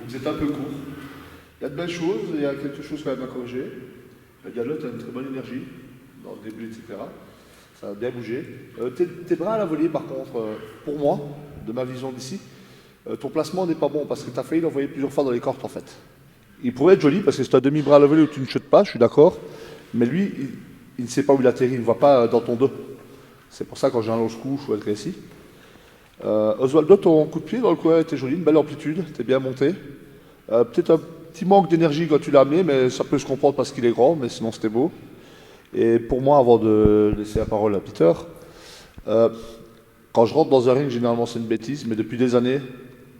vous êtes un peu court. Il y a de belles choses, il y a quelque chose quand même à corriger. Gallo, tu as une très bonne énergie dans le début, etc. Ça a bien bougé. Tes bras à la volée, par contre, pour moi, de ma vision d'ici, ton placement n'est pas bon parce que tu as failli l'envoyer plusieurs fois dans les cordes en fait. Il pourrait être joli parce que c'est un demi-bras à la volée où tu ne chutes pas, je suis d'accord. Mais lui, il ne sait pas où il atterrit, il ne voit pas dans ton dos. C'est pour ça quand j'ai un long couche ou être ici. Oswaldo, ton coup de pied dans le coin était joli, une belle amplitude, t'es bien monté. Peut-être un petit manque d'énergie quand tu l'as amené, mais ça peut se comprendre parce qu'il est grand, mais sinon c'était beau. Et pour moi, avant de laisser la parole à Peter, quand je rentre dans un ring, généralement c'est une bêtise, mais depuis des années,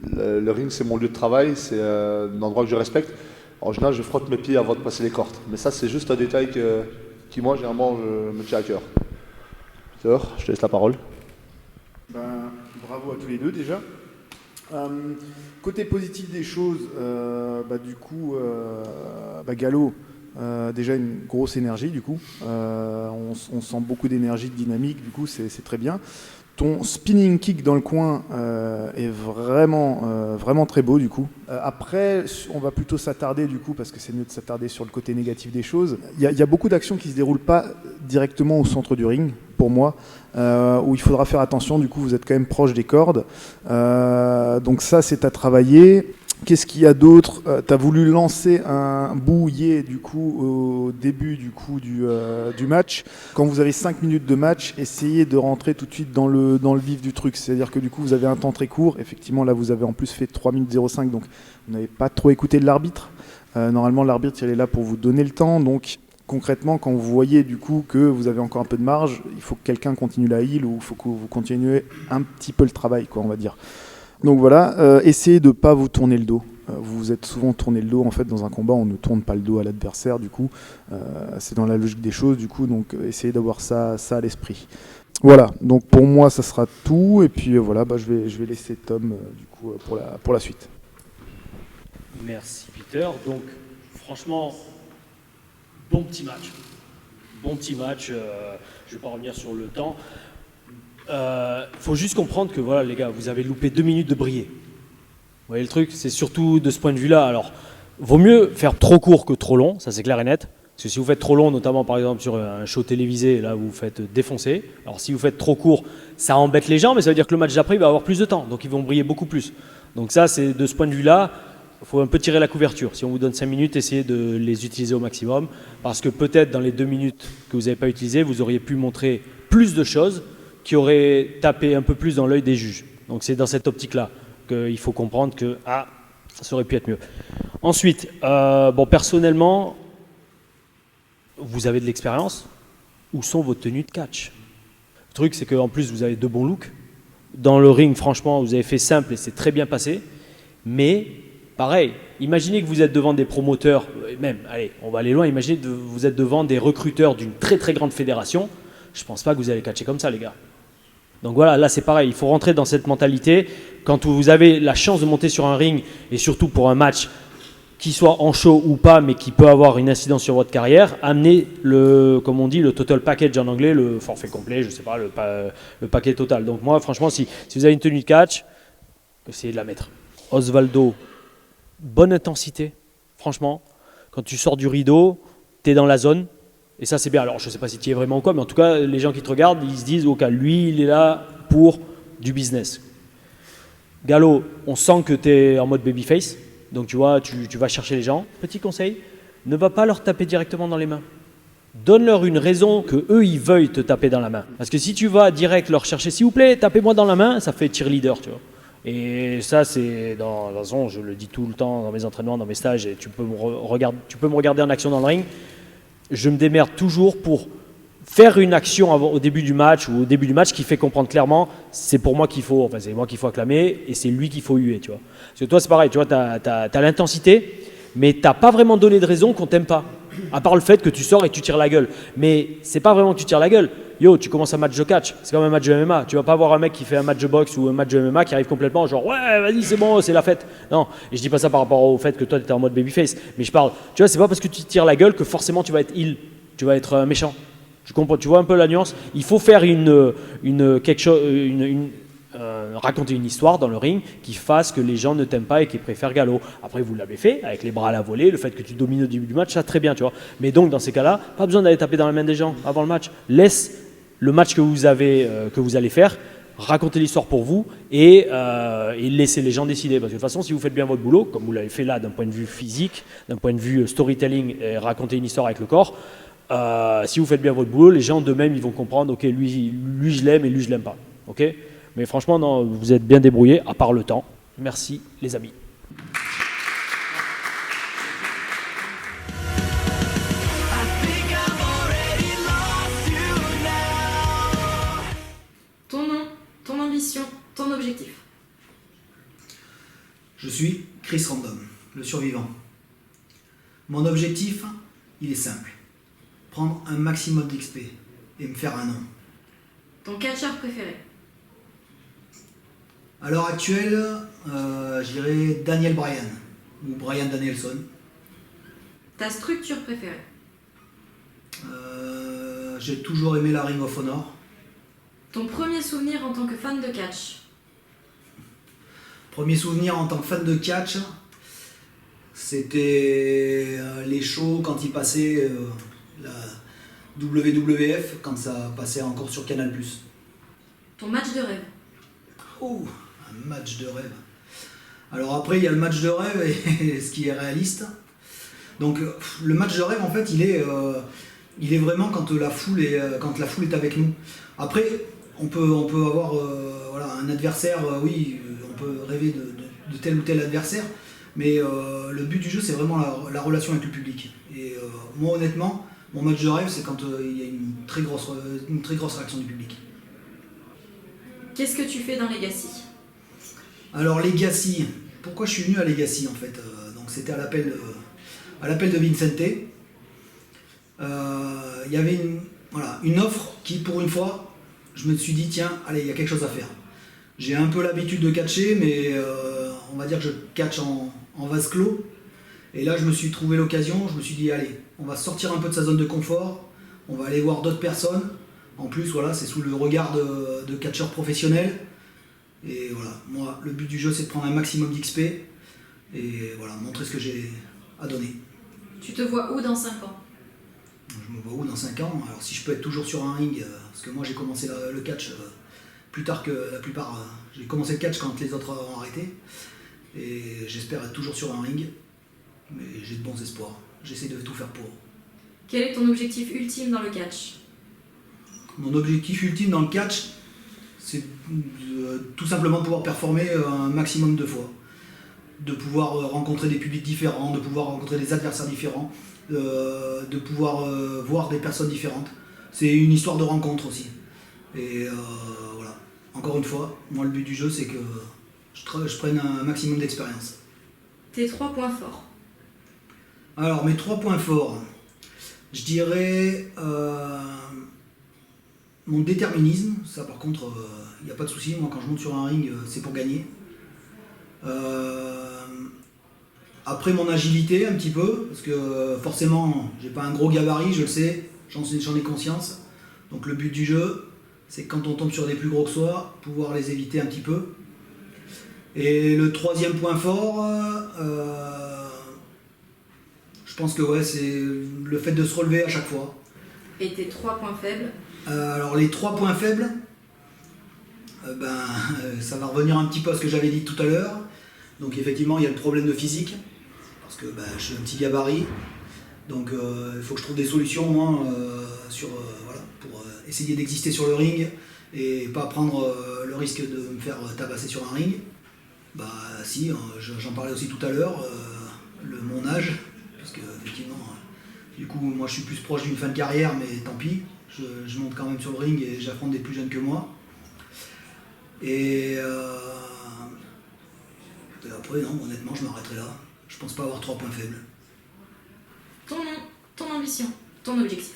le ring c'est mon lieu de travail, c'est un endroit que je respecte. En général, je frotte mes pieds avant de passer les cordes. Mais ça, c'est juste un détail qui moi, généralement, me tient à cœur. Peter, je te laisse la parole. Bravo à tous les deux déjà. Côté positif des choses, Gallo, déjà une grosse énergie du coup. On sent beaucoup d'énergie, de dynamique, du coup c'est très bien. Ton spinning kick dans le coin est vraiment très beau du coup. Après, on va plutôt s'attarder du coup, parce que c'est mieux de s'attarder sur le côté négatif des choses. Il y a beaucoup d'actions qui ne se déroulent pas directement au centre du ring, pour moi, où il faudra faire attention. Du coup, vous êtes quand même proche des cordes. Donc ça, c'est à travailler. Qu'est-ce qu'il y a d'autre ? Tu as voulu lancer un bouillet du coup au début du match. Quand vous avez 5 minutes de match, essayez de rentrer tout de suite dans le vif du truc. C'est-à-dire que du coup vous avez un temps très court. Effectivement là vous avez en plus fait 3 minutes 05, donc vous n'avez pas trop écouté de l'arbitre. Normalement l'arbitre il est là pour vous donner le temps. Donc concrètement quand vous voyez du coup que vous avez encore un peu de marge, il faut que quelqu'un continue la heal ou il faut que vous continuez un petit peu le travail quoi, on va dire. Donc voilà, essayez de ne pas vous tourner le dos. Vous vous êtes souvent tourné le dos. En fait, dans un combat, on ne tourne pas le dos à l'adversaire, du coup. C'est dans la logique des choses, du coup. Donc, essayez d'avoir ça à l'esprit. Voilà, donc pour moi, ça sera tout. Et puis voilà, je vais laisser Tom, du coup, pour la suite. Merci, Peter. Donc, franchement, bon petit match. Bon petit match. Je ne vais pas revenir sur le temps. Faut juste comprendre que voilà les gars, vous avez loupé 2 minutes de briller. Vous voyez le truc, c'est surtout de ce point de vue-là. Alors, vaut mieux faire trop court que trop long, ça c'est clair et net. Parce que si vous faites trop long, notamment par exemple sur un show télévisé, là vous vous faites défoncer. Alors si vous faites trop court, ça embête les gens, mais ça veut dire que le match d'après il va avoir plus de temps, donc ils vont briller beaucoup plus. Donc ça, c'est de ce point de vue-là, il faut un peu tirer la couverture. Si on vous donne 5 minutes, essayez de les utiliser au maximum. Parce que peut-être dans les 2 minutes que vous n'avez pas utilisées, vous auriez pu montrer plus de choses qui aurait tapé un peu plus dans l'œil des juges. Donc c'est dans cette optique-là qu'il faut comprendre que ça aurait pu être mieux. Ensuite, personnellement, vous avez de l'expérience. Où sont vos tenues de catch ? Le truc, c'est qu'en plus, vous avez 2 bons looks. Dans le ring, franchement, vous avez fait simple et c'est très bien passé. Mais, pareil, imaginez que vous êtes devant des promoteurs, même, allez, on va aller loin, imaginez que vous êtes devant des recruteurs d'une très très grande fédération. Je ne pense pas que vous allez catcher comme ça, les gars. Donc voilà, là c'est pareil, il faut rentrer dans cette mentalité. Quand vous avez la chance de monter sur un ring, et surtout pour un match qui soit en show ou pas, mais qui peut avoir une incidence sur votre carrière, amenez comme on dit, le total package en anglais, le forfait complet, je sais pas, le paquet total. Donc moi, franchement, si vous avez une tenue de catch, essayez de la mettre. Oswaldo, bonne intensité, franchement. Quand tu sors du rideau, tu es dans la zone. Et ça, c'est bien. Alors, je ne sais pas si tu y es vraiment ou quoi, mais en tout cas, les gens qui te regardent, ils se disent, OK, lui, il est là pour du business. Gallo, on sent que tu es en mode babyface. Donc, tu vois, tu vas chercher les gens. Petit conseil, ne va pas leur taper directement dans les mains. Donne-leur une raison que eux ils veuillent te taper dans la main. Parce que si tu vas direct leur chercher, s'il vous plaît, tapez-moi dans la main, ça fait cheerleader, tu vois. Et ça, c'est dans la zone, je le dis tout le temps dans mes entraînements, dans mes stages, et tu peux me regarder en action dans le ring. Je me démerde toujours pour faire une action au début du match ou au début du match qui fait comprendre clairement c'est pour moi qu'il faut, enfin c'est moi qu'il faut acclamer et c'est lui qu'il faut huer, tu vois. Parce que toi c'est pareil, tu vois, t'as l'intensité, mais t'as pas vraiment donné de raison qu'on t'aime pas. À part le fait que tu sors et que tu tires la gueule. Mais c'est pas vraiment que tu tires la gueule. Yo, tu commences un match de catch, c'est comme un match de MMA. Tu vas pas voir un mec qui fait un match de boxe ou un match de MMA qui arrive complètement genre ouais, vas-y, c'est bon, c'est la fête. Non, et je dis pas ça par rapport au fait que toi tu étais en mode babyface, mais je parle, tu vois, c'est pas parce que tu tires la gueule que forcément tu vas être heel, tu vas être méchant. Tu comprends, tu vois un peu la nuance. Il faut faire raconter une histoire dans le ring qui fasse que les gens ne t'aiment pas et qui préfèrent Gallo. Après, vous l'avez fait avec les bras à la volée, le fait que tu domines au début du match, ça très bien, tu vois. Mais donc, dans ces cas-là, pas besoin d'aller taper dans la main des gens avant le match. Laisse le match que vous allez faire, raconter l'histoire pour vous et laisser les gens décider. Parce que de toute façon, si vous faites bien votre boulot, comme vous l'avez fait là d'un point de vue physique, d'un point de vue storytelling et raconter une histoire avec le corps, si vous faites bien votre boulot, les gens d'eux-mêmes ils vont comprendre, ok, lui je l'aime et lui je l'aime pas. Ok. Mais franchement, non, vous êtes bien débrouillés, à part le temps. Merci les amis. Ton nom, ton ambition, ton objectif. Je suis Chris Random, le survivant. Mon objectif, il est simple. Prendre un maximum d'XP et me faire un nom. Ton catcheur préféré. À l'heure actuelle, je dirais Daniel Bryan ou Bryan Danielson. Ta structure préférée. J'ai toujours aimé la Ring of Honor. Ton premier souvenir en tant que fan de catch. Premier souvenir en tant que fan de catch, c'était les shows quand ils passaient la WWF, quand ça passait encore sur Canal+. Ton match de rêve. Oh, un match de rêve. Alors après, il y a le match de rêve et ce qui est réaliste. Donc le match de rêve, en fait, il est vraiment quand la foule est avec nous. Après, on peut avoir voilà, un adversaire, oui, on peut rêver de tel ou tel adversaire, mais le but du jeu, c'est vraiment la relation avec le public. Et moi, honnêtement, mon match de rêve, c'est quand il y a une très grosse réaction du public. Qu'est-ce que tu fais dans Legacy? Alors Legacy, pourquoi je suis venu à Legacy en fait donc c'était à l'appel de Vincente. Il y avait une offre qui, pour une fois, je me suis dit tiens, allez, il y a quelque chose à faire. J'ai un peu l'habitude de catcher, mais on va dire que je catch en vase clos. Et là, je me suis trouvé l'occasion, je me suis dit allez, on va sortir un peu de sa zone de confort, on va aller voir d'autres personnes. En plus, voilà, c'est sous le regard de catcheurs professionnels. Et voilà, moi, le but du jeu, c'est de prendre un maximum d'XP et voilà, montrer ce que j'ai à donner. Tu te vois où dans 5 ans? Je me vois où dans 5 ans? Alors, si je peux être toujours sur un ring, parce que moi, j'ai commencé le catch plus tard que la plupart. J'ai commencé le catch quand les autres ont arrêté. Et j'espère être toujours sur un ring. Mais j'ai de bons espoirs. J'essaie de tout faire pour. Quel est ton objectif ultime dans le catch? Mon objectif ultime dans le catch, c'est tout simplement de pouvoir performer un maximum de fois. De pouvoir rencontrer des publics différents, de pouvoir rencontrer des adversaires différents, de pouvoir voir des personnes différentes. C'est une histoire de rencontre aussi. Et voilà. Encore une fois, moi le but du jeu, c'est que je prenne un maximum d'expérience. Tes 3 points forts. Alors, mes 3 points forts, je dirais mon déterminisme. Ça, par contre, il n'y a pas de souci. Moi, quand je monte sur un ring, c'est pour gagner. Après, mon agilité, un petit peu, parce que forcément, j'ai pas un gros gabarit, je le sais, j'en ai conscience. Donc, le but du jeu, c'est que quand on tombe sur des plus gros que soi, pouvoir les éviter un petit peu. Et le 3e point fort, je pense que ouais, c'est le fait de se relever à chaque fois. Et tes 3 points faibles? Alors les 3 points faibles, ça va revenir un petit peu à ce que j'avais dit tout à l'heure. Donc effectivement, il y a le problème de physique, parce que je suis un petit gabarit. Donc il faut que je trouve des solutions moi, voilà, pour essayer d'exister sur le ring et pas prendre le risque de me faire tabasser sur un ring. Si, j'en parlais aussi tout à l'heure, mon âge, parce que effectivement, du coup, moi je suis plus proche d'une fin de carrière, mais tant pis, je monte quand même sur le ring et j'affronte des plus jeunes que moi. Et après, non, honnêtement, je m'arrêterai là. Je pense pas avoir 3 points faibles. Ton nom, ton ambition, ton objectif.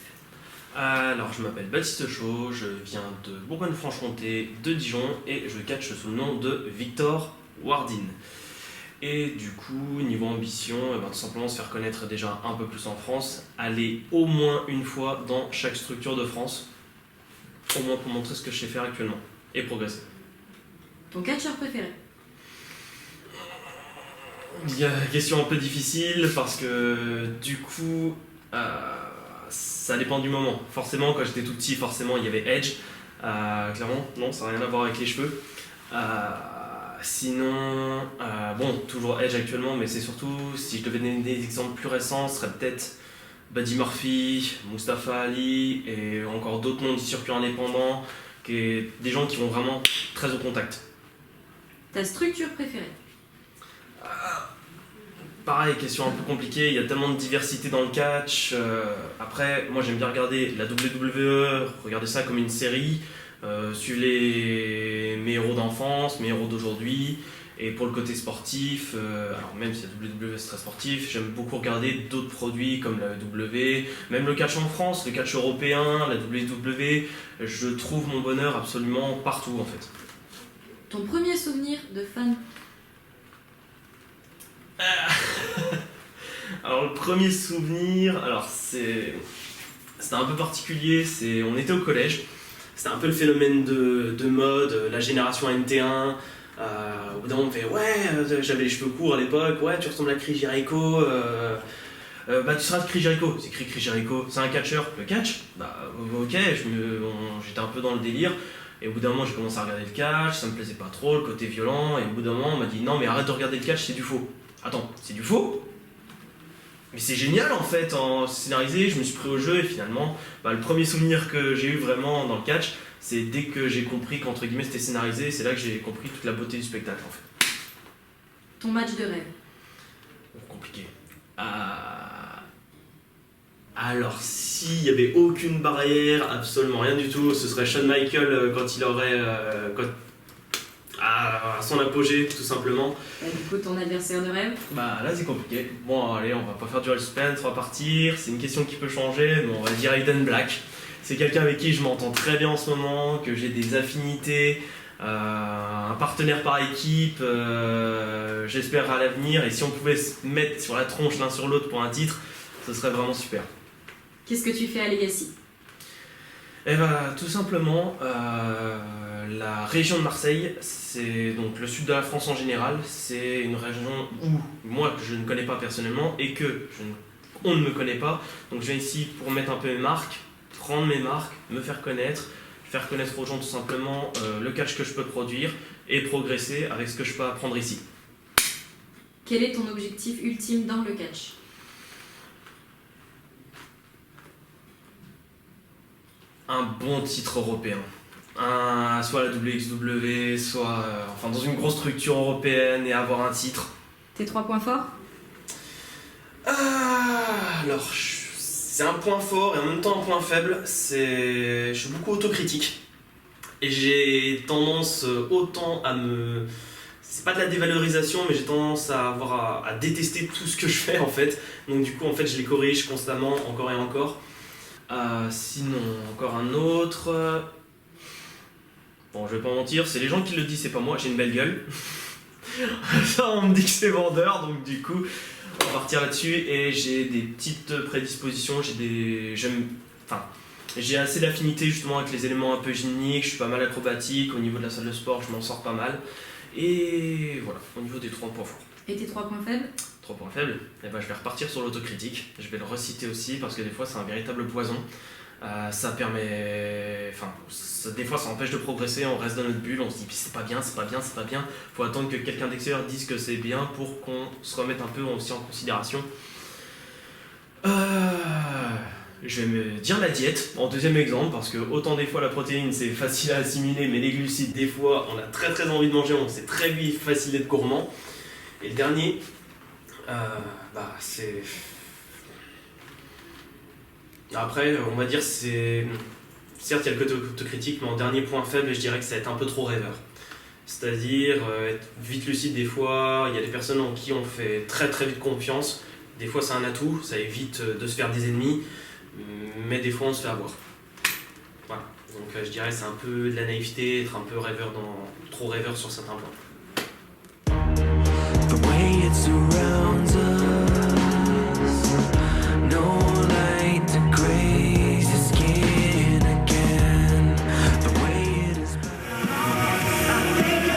Alors, je m'appelle Baptiste Chaud, je viens de Bourgogne-Franche-Comté, de Dijon, et je catch sous le nom de Victor Wardin. Et du coup, niveau ambition, tout simplement se faire connaître déjà un peu plus en France, aller au moins une fois dans chaque structure de France, au moins pour montrer ce que je sais faire actuellement, et progresser. Ton catcheur préféré? Il y a une question un peu difficile parce que du coup, ça dépend du moment. Forcément, quand j'étais tout petit, forcément, il y avait Edge. Clairement, non, ça n'a rien à voir avec les cheveux. Sinon, bon, toujours Edge actuellement, mais c'est surtout, si je devais donner des exemples plus récents, ce serait peut-être Buddy Murphy, Mustafa Ali et encore d'autres noms du circuit indépendant, des gens qui vont vraiment très au contact. Ta structure préférée? Pareil, question un peu compliquée, il y a tellement de diversité dans le catch. Après, moi j'aime bien regarder la WWE, regarder ça comme une série, suivre les mes héros d'enfance, mes héros d'aujourd'hui. Et pour le côté sportif, alors même si la WWE c'est très sportif, j'aime beaucoup regarder d'autres produits comme la W, même le catch en France, le catch européen, la WWE. Je trouve mon bonheur absolument partout en fait. Ton premier souvenir de fan? Alors le premier souvenir, alors c'était un peu particulier, on était au collège, c'était un peu le phénomène de mode, la génération NT1. Au bout d'un moment on fait ouais, j'avais les cheveux courts à l'époque, ouais tu ressembles à Chris Jericho, bah tu seras Chris Jericho, c'est Chris Jericho, c'est un catcheur, le catch, bah ok, j'étais un peu dans le délire. Et au bout d'un moment, j'ai commencé à regarder le catch, ça me plaisait pas trop, le côté violent, et au bout d'un moment, on m'a dit non, mais arrête de regarder le catch, c'est du faux. Attends, c'est du faux? Mais c'est génial en fait, en scénarisé, je me suis pris au jeu, et finalement, bah, le premier souvenir que j'ai eu vraiment dans le catch, c'est dès que j'ai compris qu'entre guillemets c'était scénarisé, c'est là que j'ai compris toute la beauté du spectacle en fait. Ton match de rêve? Compliqué. Alors, s'il n'y avait aucune barrière, absolument rien du tout, ce serait Shawn Michaels quand il aurait à son apogée, tout simplement. Du coup, ton adversaire de rêve? Bah là, c'est compliqué. Bon, allez, on va pas faire du suspense, on va partir. C'est une question qui peut changer, mais on va dire Aiden Black. C'est quelqu'un avec qui je m'entends très bien en ce moment, que j'ai des affinités, un partenaire par équipe, j'espère à l'avenir. Et si on pouvait se mettre sur la tronche l'un sur l'autre pour un titre, ce serait vraiment super. Qu'est-ce que tu fais à Legacy? Eh ben, tout simplement, la région de Marseille, c'est donc le sud de la France en général, c'est une région où moi que je ne connais pas personnellement et on ne me connaît pas. Donc je viens ici pour mettre un peu mes marques, prendre mes marques, me faire connaître aux gens tout simplement le catch que je peux produire et progresser avec ce que je peux apprendre ici. Quel est ton objectif ultime dans le catch? Un bon titre européen. Soit la WXW, soit enfin dans une grosse structure européenne et avoir un titre. Tes 3 points forts? Alors, c'est un point fort et en même temps un point faible. Je suis beaucoup autocritique. Et j'ai tendance autant à me... C'est pas de la dévalorisation, mais j'ai tendance à détester tout ce que je fais en fait. Donc du coup, en fait, je les corrige constamment, encore et encore. Sinon, encore un autre. Bon, je vais pas mentir, c'est les gens qui le disent, c'est pas moi, j'ai une belle gueule. Ça, on me dit que c'est vendeur, donc du coup, on va partir là-dessus. Et j'ai des petites prédispositions, j'ai assez d'affinité justement avec les éléments un peu gynéniques, je suis pas mal acrobatique, au niveau de la salle de sport, je m'en sors pas mal. Et voilà, au niveau des 3 points forts. Et tes 3 points faibles? 3 points faibles, et ben, je vais repartir sur l'autocritique. Je vais le reciter aussi parce que des fois c'est un véritable poison. Ça permet. Des fois ça empêche de progresser, on reste dans notre bulle, on se dit c'est pas bien. Faut attendre que quelqu'un d'extérieur dise que c'est bien pour qu'on se remette un peu aussi en considération. Je vais me dire la diète en deuxième exemple parce que autant des fois la protéine c'est facile à assimiler, mais les glucides des fois on a très très envie de manger, donc c'est très vite facile d'être gourmand. Et le dernier, c'est... Après, on va dire, c'est... Certes, il y a le côté autocritique, mais en dernier point faible, je dirais que ça va être un peu trop rêveur. C'est-à-dire, être vite lucide des fois, il y a des personnes en qui on fait très très vite confiance. Des fois, c'est un atout, ça évite de se faire des ennemis, mais des fois, on se fait avoir. Voilà. Donc, je dirais que c'est un peu de la naïveté, être un peu rêveur trop rêveur sur certains points. The way it surrounds us, no light to graze your skin again. The way it is. I think I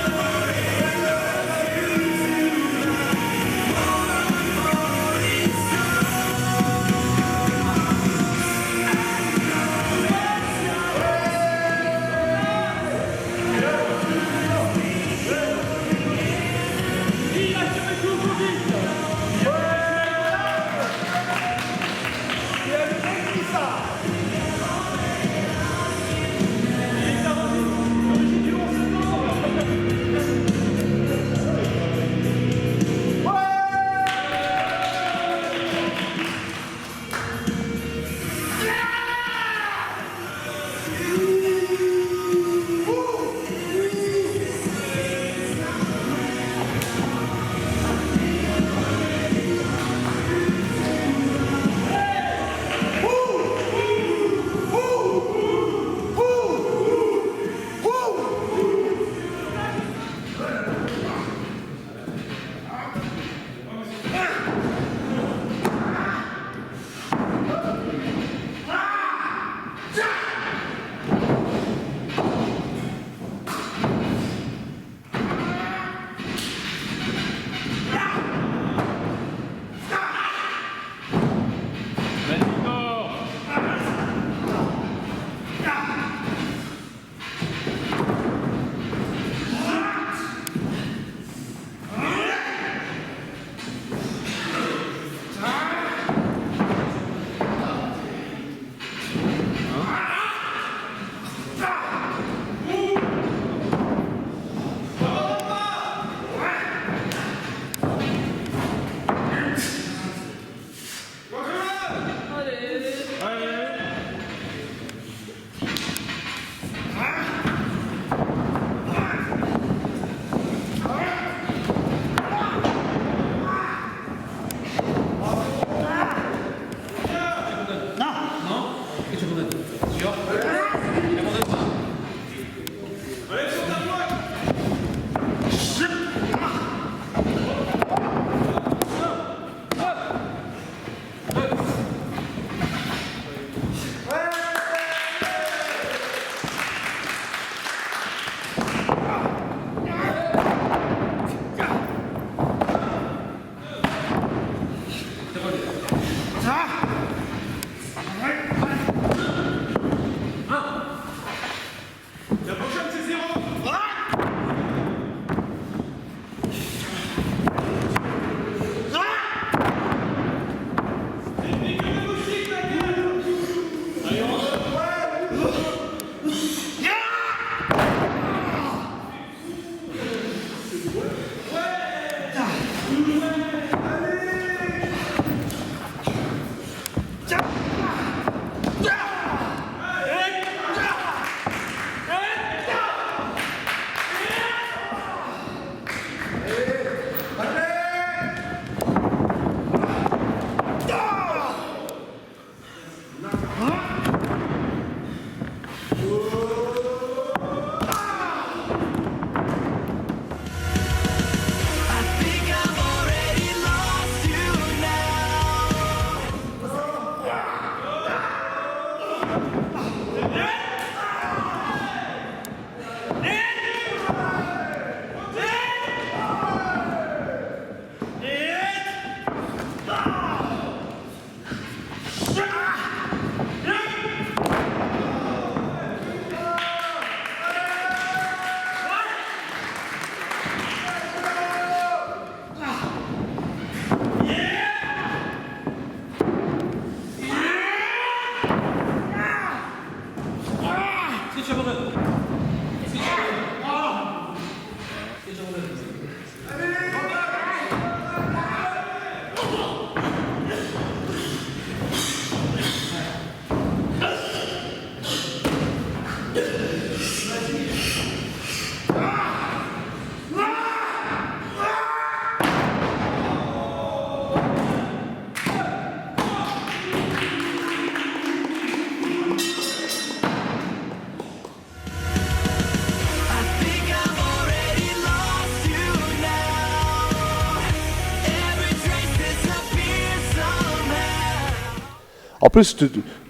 En plus,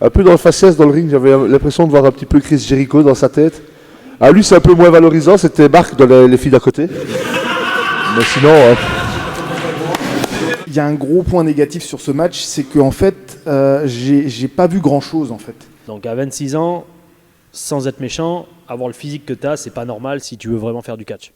un peu dans le faciès, dans le ring, j'avais l'impression de voir un petit peu Chris Jericho dans sa tête. Ah, lui, c'est un peu moins valorisant, c'était Marc dans les filles d'à côté. Mais sinon... Il y a un gros point négatif sur ce match, c'est qu'en fait, j'ai pas vu grand-chose en fait. Donc à 26 ans, sans être méchant, avoir le physique que tu as, c'est pas normal si tu veux vraiment faire du catch.